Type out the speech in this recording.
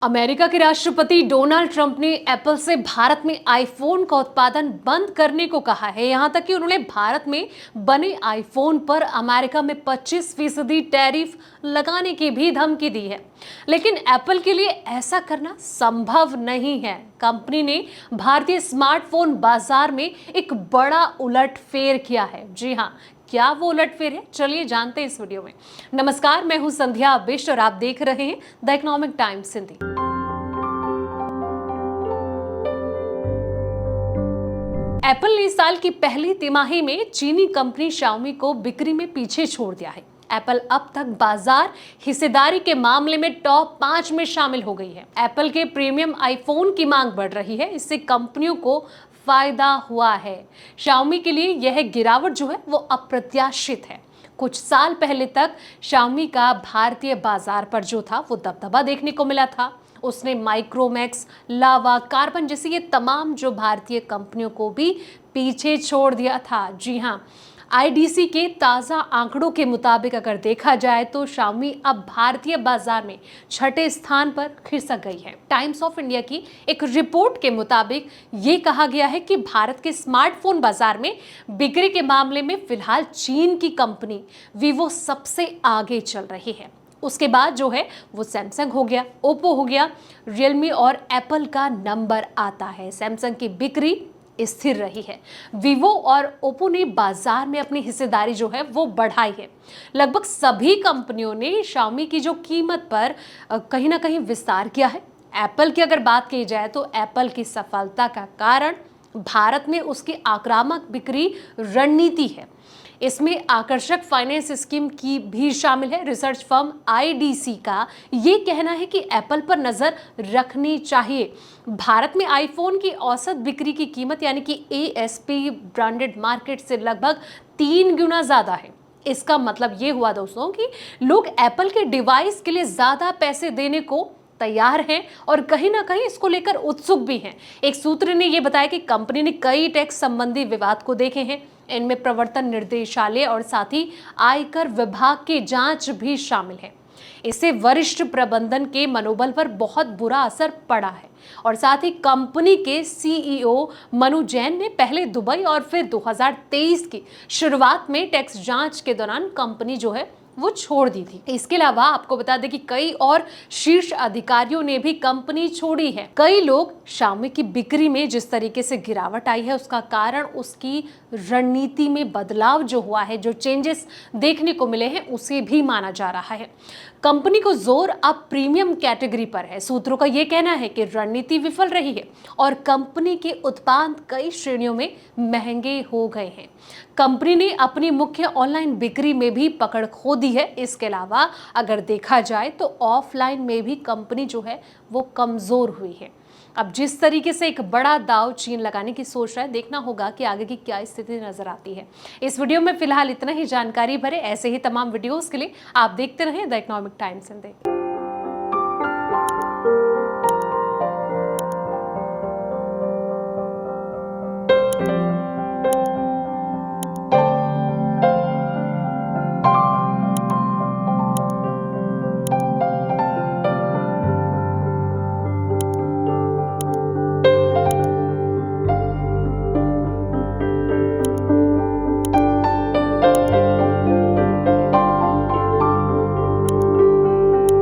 America के राष्ट्रपति Donald Trump ने एप्पल से भारत में आईफोन का उत्पादन बंद करने को कहा है। यहां तक कि उन्होंने भारत में बने आईफोन पर अमेरिका में 25% टैरिफ लगाने की भी धमकी दी है। लेकिन एप्पल के लिए ऐसा करना संभव नहीं है। कंपनी ने भारतीय स्मार्टफोन बाजार में एक बड़ा उलटफेर किया है। जी हाँ, क्या वो उलटफेर है, चलिए जानते हैं इस वीडियो में। नमस्कार, मैं हूं संध्या बिष्ट और आप देख रहे हैं the economic times Hindi. Apple ने इस साल की पहली तिमाही में चीनी कंपनी शाओमी को बिक्री में पीछे छोड़ दिया है। एप्पल अब तक बाजार हिस्सेदारी के मामले में टॉप 5 में शामिल हो गई है। एप्पल के प्रीमियम आईफोन की मांग बढ़ रही है, इससे कंपनियों को फायदा हुआ है। शाओमी के लिए यह गिरावट जो है वो अप्रत्याशित है। कुछ साल पहले तक शाओमी का भारतीय बाजार पर जो था वो दबदबा देखने को मिला था। उसने माइक्रोमैक्स, लावा, कार्बन जैसी ये तमाम जो भारतीय कंपनियों को भी पीछे छोड़ दिया था। जी हाँ, आईडीसी के ताज़ा आंकड़ों के मुताबिक अगर देखा जाए तो शाओमी अब भारतीय बाजार में 6ठे स्थान पर खिसक गई है। टाइम्स ऑफ इंडिया की एक रिपोर्ट के मुताबिक ये कहा गया है कि भारत के स्मार्टफोन बाजार में बिक्री के मामले में फिलहाल चीन की कंपनी वीवो सबसे आगे चल रही है। उसके बाद जो है वो सैमसंग हो गया, ओप्पो हो गया, रियलमी और एप्पल का नंबर आता है। सैमसंग की बिक्री स्थिर रही है। वीवो और ओप्पो ने बाजार में अपनी हिस्सेदारी जो है वो बढ़ाई है। लगभग सभी कंपनियों ने शाओमी की जो कीमत पर कहीं ना कहीं विस्तार किया है। एप्पल की अगर बात की जाए तो एप्पल की सफलता का कारण भारत में उसकी आक्रामक बिक्री रणनीति है। इसमें आकर्षक फाइनेंस स्कीम की भी शामिल है। रिसर्च फर्म आईडीसी का ये कहना है कि एप्पल पर नजर रखनी चाहिए। भारत में आईफोन की औसत बिक्री की कीमत यानी कि एएसपी ब्रांडेड मार्केट से लगभग 3 गुना ज्यादा है। इसका मतलब ये हुआ दोस्तों कि लोग एप्पल के डिवाइस के लिए ज्यादा पैसे देने को तैयार हैं और कहीं ना कहीं इसको लेकर उत्सुक भी हैं। एक सूत्र ने यह बताया कि कंपनी ने कई टैक्स संबंधी विवाद को देखे हैं। इनमें प्रवर्तन निर्देशालय और साथ ही आयकर विभाग की जांच भी शामिल है। इससे वरिष्ठ प्रबंधन के मनोबल पर बहुत बुरा असर पड़ा है और साथ ही कंपनी के सीईओ मनु जैन ने पहले दुबई और फिर 2023 की शुरुआत में टैक्स जांच के दौरान कंपनी जो है वो छोड़ दी थी। इसके अलावा आपको बता दें कि कई और शीर्ष अधिकारियों ने भी कंपनी छोड़ी है। कई लोग शाओमी की बिक्री में जिस तरीके से गिरावट आई है उसका कारण उसकी रणनीति में बदलाव जो हुआ है, जो चेंजेस देखने को मिले हैं, उसे भी माना जा रहा है। कंपनी को जोर अब प्रीमियम कैटेगरी पर है। सूत्रों का यह कहना है कि रणनीति विफल रही है और कंपनी के उत्पाद कई श्रेणियों में महंगे हो गए हैं। कंपनी ने अपनी मुख्य ऑनलाइन बिक्री में भी पकड़ खो दी है। इसके अलावा अगर देखा जाए तो ऑफलाइन में भी कंपनी जो है वो कमजोर हुई है। अब जिस तरीके से एक बड़ा दांव चीन लगाने की सोच रहा है, देखना होगा कि आगे की क्या स्थिति नजर आती है। इस वीडियो में फिलहाल इतना ही। जानकारी भरे ऐसे ही तमाम वीडियोस के लिए आप देखते रहें द इकोनॉमिक टाइम्स हिंदी।